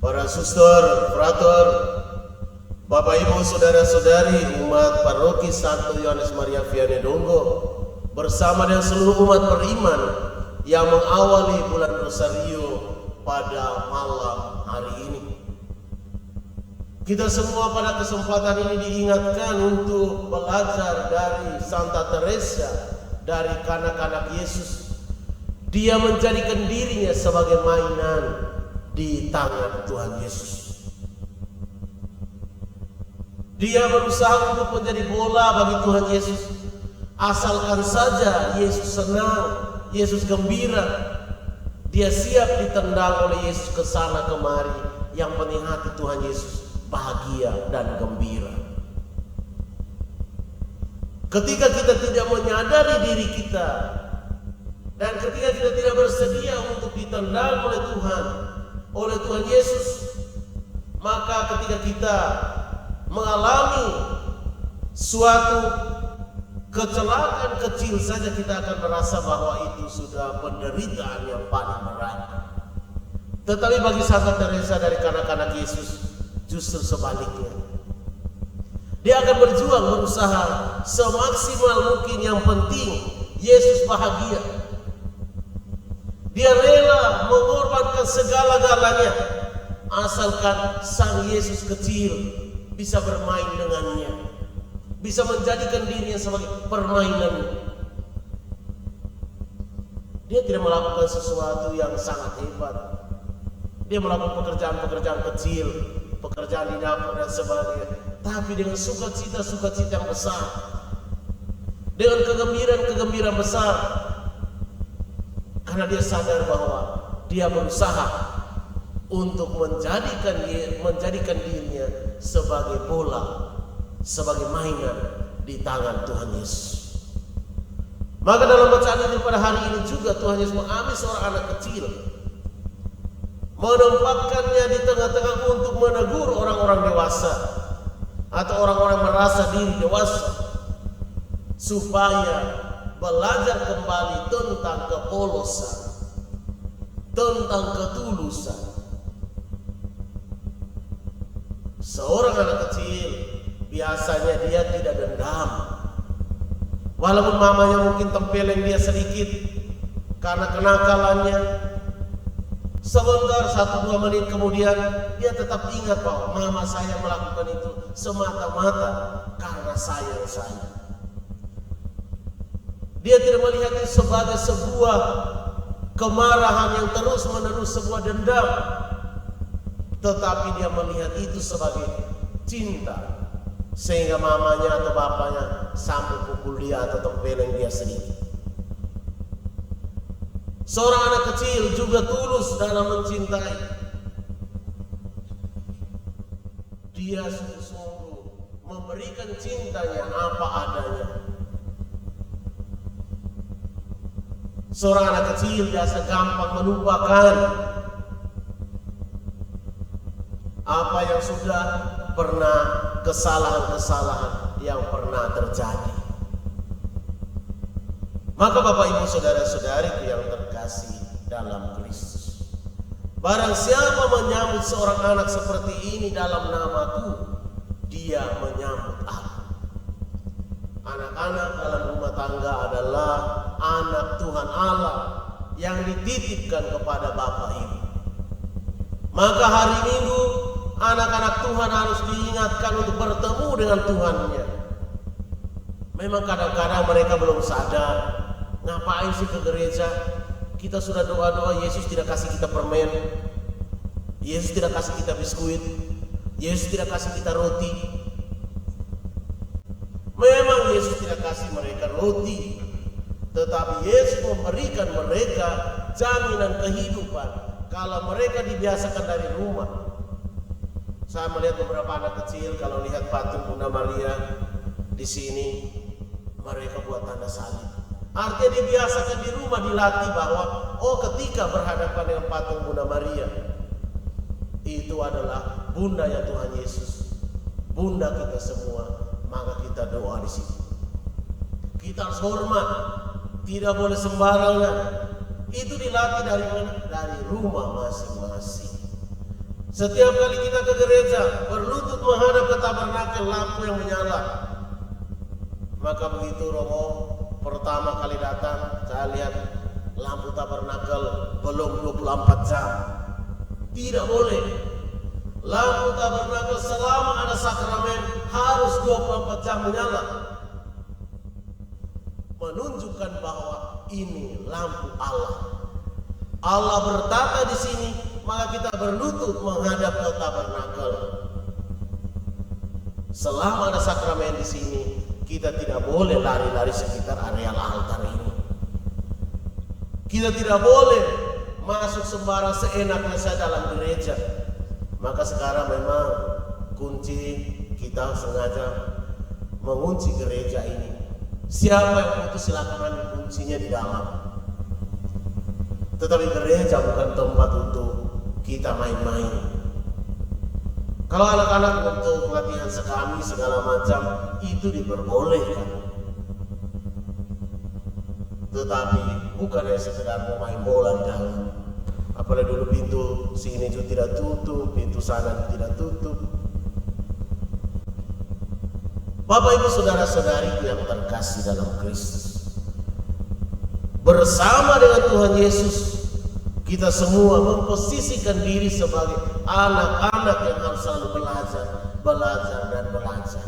para suster, frater, Bapak Ibu, saudara-saudari umat Paroki Santo Yohanes Maria Vianney Donggo bersama dengan seluruh umat beriman yang mengawali bulan Rosario pada malam hari ini. Kita semua pada kesempatan ini diingatkan untuk belajar dari Santa Teresa, dari kanak-kanak Yesus. Dia menjadikan dirinya sebagai mainan di tangan Tuhan Yesus. Dia berusaha untuk menjadi bola bagi Tuhan Yesus. Asalkan saja Yesus senang, Yesus gembira, dia siap ditendang oleh Yesus ke sana kemari. Yang penting hati Tuhan Yesus bahagia dan gembira. Ketika kita tidak menyadari diri kita, dan ketika kita tidak bersedia untuk ditendang oleh Tuhan Yesus, maka ketika kita mengalami suatu kecelakaan kecil saja, kita akan merasa bahwa itu sudah penderitaan yang paling berat. Tetapi bagi Santa Teresa dari kanak-kanak Yesus justru sebaliknya. Dia akan berjuang, berusaha semaksimal mungkin, yang penting Yesus bahagia. Dia rela mengorbankan segala-galanya asalkan Sang Yesus kecil bisa bermain dengannya, bisa menjadikan dirinya sebagai permainan. Dia tidak melakukan sesuatu yang sangat hebat. Dia melakukan pekerjaan-pekerjaan kecil, pekerjaan di dapur dan sebagainya, tapi dengan sukacita yang besar, dengan kegembiraan besar. Karena dia sadar bahwa dia berusaha untuk menjadikan dirinya sebagai bola, sebagai mainan di tangan Tuhan Yesus. Maka dalam bacaan ini pada hari ini juga Tuhan Yesus mengambil seorang anak kecil, menempatkannya di tengah-tengah untuk menegur orang-orang dewasa atau orang-orang merasa diri dewasa, supaya belajar kembali tentang kepolosan, tentang ketulusan. Seorang anak kecil biasanya dia tidak dendam, walaupun mamanya mungkin tempeleng dia sedikit karena kenakalannya. Sebentar 1-2 menit kemudian dia tetap ingat bahwa mama saya melakukan itu semata-mata karena sayang saya. Dia tidak melihat itu sebagai sebuah kemarahan yang terus-menerus, sebuah dendam, tetapi dia melihat itu sebagai cinta, sehingga mamanya atau bapaknya sampai pukul dia atau tempeleng dia sedikit. Seorang anak kecil juga tulus dalam mencintai. Dia sungguh-sungguh memberikan cintanya apa adanya. Seorang anak kecil biasa gampang melupakan apa yang sudah pernah, kesalahan-kesalahan yang pernah terjadi. Maka Bapak Ibu saudara-saudariku yang terkasih dalam Kristus, barang siapa menyambut seorang anak seperti ini dalam namaku, dia menyambut aku. Anak-anak dalam rumah tangga adalah anak Tuhan Allah yang dititipkan kepada Bapak Ibu. Maka hari Minggu anak-anak Tuhan harus diingatkan untuk bertemu dengan Tuhannya. Memang kadang-kadang mereka belum sadar, ngapain sih ke gereja? Kita sudah doa-doa, Yesus tidak kasih kita permen, Yesus tidak kasih kita biskuit, Yesus tidak kasih kita roti. Memang Yesus tidak kasih mereka roti, tetapi Yesus memberikan mereka jaminan kehidupan kalau mereka dibiasakan dari rumah. Saya melihat beberapa anak kecil kalau lihat patung Bunda Maria di sini, mereka buat tanda salib. Artinya dibiasakan di rumah, dilatih bahwa ketika berhadapan dengan patung Bunda Maria, itu adalah bundanya Tuhan Yesus, bunda kita semua. Maka kita doa di situ. Kita harus hormat, tidak boleh sembarangan. Itu dilatih dari mana? Dari rumah masing-masing. Setiap kali kita ke gereja, berlutut menghadap ke tabernakel, lampu yang menyala. Maka begitu Romo pertama kali datang, saya lihat lampu tabernakel belum 24 jam. Tidak boleh. Lampu tabernakel selama ada sakramen harus 24 jam menyala. Menunjukkan bahwa ini lampu Allah. Allah bertata di sini, maka kita berlutut menghadap ke tabernakel. Selama ada sakramen di sini, kita tidak boleh lari-lari sekitar areal altar ini. Kita tidak boleh masuk sembarang seenaknya saja dalam gereja. Maka sekarang memang kunci, kita sengaja mengunci gereja ini. Siapa yang butuh silakan ambil kuncinya di dalam. Tetapi gereja bukan tempat untuk kita main-main. Kalau anak-anak untuk latihan sekami segala macam itu diperbolehkan. Tetapi bukan hanya sekedar mau main bola di dalam. Apalagi dulu pintu sini juga tidak tutup, pintu sana tidak tutup. Bapak Ibu saudara-saudariku yang terkasih dalam Kristus, bersama dengan Tuhan Yesus kita semua memposisikan diri sebagai anak-anak yang harus selalu belajar dan belajar.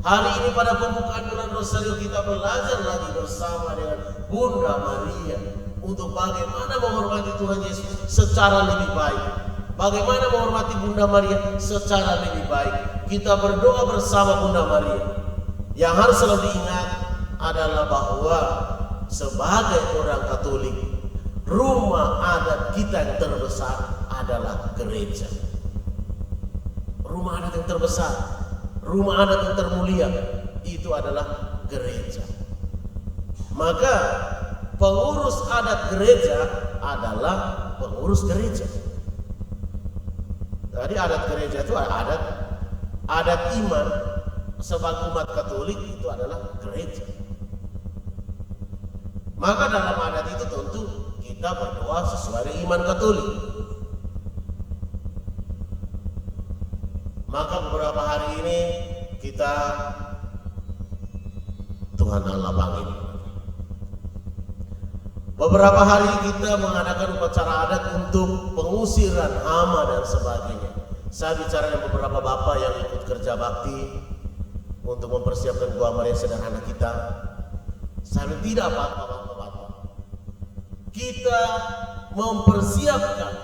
Hari ini pada pembukaan bulan Rosario kita belajar lagi bersama dengan Bunda Maria untuk bagaimana menghormati Tuhan Yesus secara lebih baik. Bagaimana menghormati Bunda Maria secara lebih baik. Kita berdoa bersama Bunda Maria. Yang harus selalu diingat adalah bahwa sebagai orang Katolik, rumah adat kita yang terbesar adalah gereja. Rumah adat yang terbesar, rumah adat yang termulia itu adalah gereja. Maka pengurus adat gereja adalah pengurus gereja. Jadi adat gereja itu adat iman sebagai umat Katolik itu adalah gereja. Maka dalam adat itu tentu kita berdoa sesuai dengan iman Katolik. Maka beberapa hari ini kita Tuhan Allah panggil. Beberapa hari kita mengadakan upacara adat untuk pengusiran hama dan sebagainya. Saya bicara dengan beberapa bapak yang ikut kerja bakti untuk mempersiapkan Gua Maria sederhana kita. Saya tidak apa-apa bapak. Kita mempersiapkan,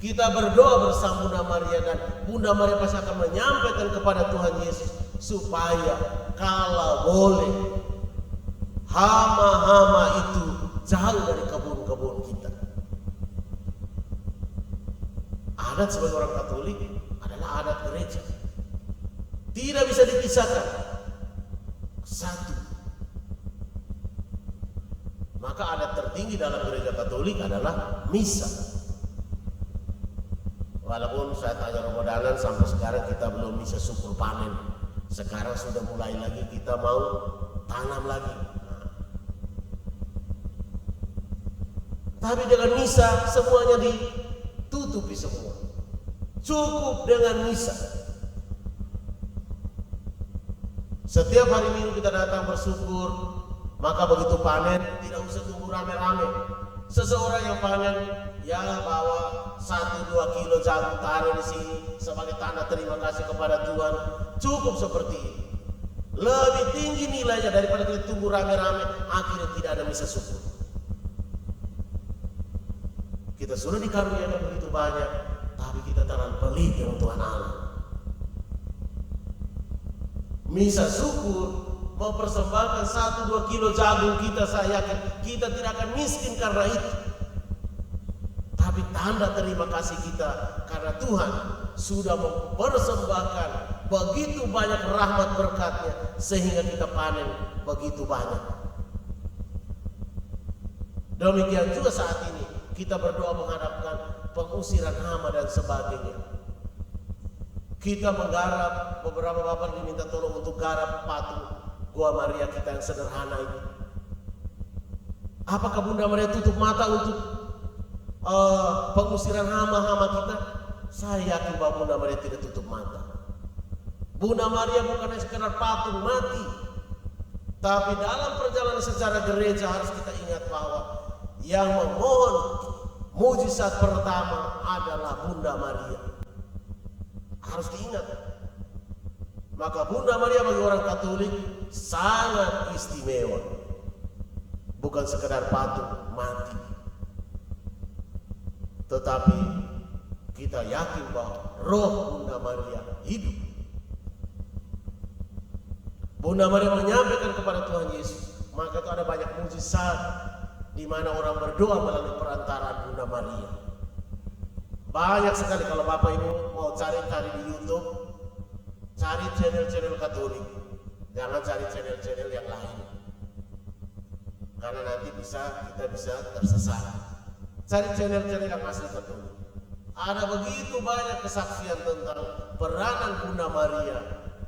kita berdoa bersama Bunda Maria dan Bunda Maria pasti akan menyampaikan kepada Tuhan Yesus supaya kalau boleh hama-hama itu jauh dari kebun-kebun kita. Adat sebagai orang Katolik adalah adat gereja. Tidak bisa dipisahkan. Satu. Maka adat tertinggi dalam gereja Katolik adalah misa. Walaupun saya tanya Romo Danan sampai sekarang kita belum bisa syukur panen. Sekarang sudah mulai lagi kita mau tanam lagi. Tapi dengan misa semuanya ditutupi semua. Cukup dengan misa. Setiap hari Minggu kita datang bersyukur, maka begitu panen tidak usah tunggu rame-rame. Seseorang yang panen ya bawa 1-2 kilo jagung taruh di sini sebagai tanda terima kasih kepada Tuhan. Cukup seperti itu. Lebih tinggi nilainya daripada kita tunggu rame-rame, akhirnya tidak ada misa syukur. Kita sudah dikaruniakan begitu banyak, tapi kita terlalu pelit dengan Tuhan Allah. Misa syukur mempersembahkan 1-2 kilo jagung kita, saya yakin kita tidak akan miskin karena itu. Tapi tanda terima kasih kita karena Tuhan sudah mempersembahkan begitu banyak rahmat berkatnya sehingga kita panen begitu banyak. Demikian juga saat ini kita berdoa menghadapkan pengusiran hama dan sebagainya. Kita menggarap, beberapa bapak diminta tolong untuk garap patung Gua Maria kita yang sederhana ini. Apakah Bunda Maria tutup mata untuk pengusiran hama-hama kita? saya yakin bahwa Bunda Maria tidak tutup mata. Bunda Maria bukan sekedar patung mati, tapi dalam perjalanan secara gereja harus kita ingat bahwa yang memohon mujizat pertama adalah Bunda Maria. Harus diingat. Maka Bunda Maria bagi orang Katolik sangat istimewa. Bukan sekedar patung mati, tetapi kita yakin bahwa roh Bunda Maria hidup. Bunda Maria menyampaikan kepada Tuhan Yesus, maka itu ada banyak mujizat di mana orang berdoa melalui perantaraan Bunda Maria. Banyak sekali. Kalau Bapak Ibu mau cari di YouTube, cari channel-channel Katolik, jangan cari channel-channel yang lain, karena nanti kita bisa tersesat. Cari channel-channel yang asli Katolik. Ada begitu banyak kesaksian tentang peranan Bunda Maria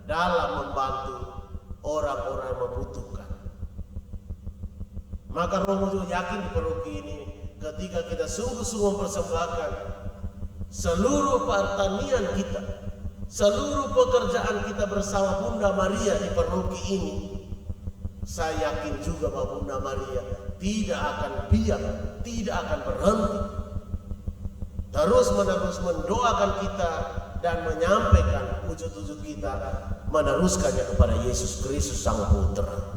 dalam membantu orang-orang yang membutuhkan. Maka Romo juga yakin di paroki ini, ketika kita sungguh-sungguh mempersembahkan seluruh pertanian kita, seluruh pekerjaan kita bersama Bunda Maria di paroki ini, saya yakin juga bahwa Bunda Maria tidak akan diam, tidak akan berhenti, terus-menerus mendoakan kita dan menyampaikan wujud-wujud kita, meneruskannya kepada Yesus Kristus Sang Putra.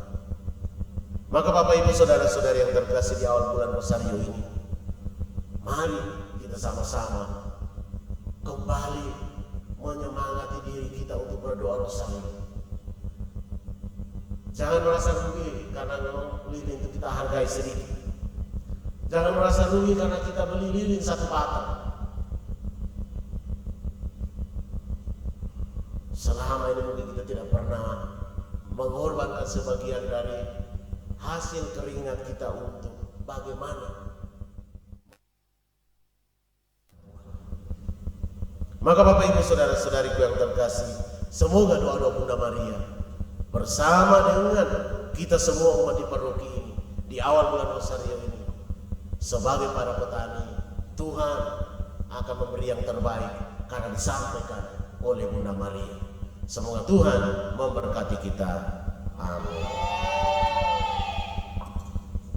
Maka Bapak Ibu Saudara-saudari yang terkasih, di awal bulan Rosario ini, mari kita sama-sama kembali menyemangati diri kita untuk berdoa Rosario. Jangan merasa rugi karena lilin itu kita hargai sedikit. Jangan merasa rugi karena kita beli lilin satu batang. Selama ini mungkin kita tidak pernah mengorbankan sebagian dari hasil keringat kita untuk bagaimana. Maka Bapak Ibu Saudara-saudariku yang terkasih, semoga doa-doa Bunda Maria bersama dengan kita semua umat di paroki ini di awal bulan Rosario ini, sebagai para petani, Tuhan akan memberi yang terbaik karena disampaikan oleh Bunda Maria. Semoga Tuhan memberkati kita. Amin.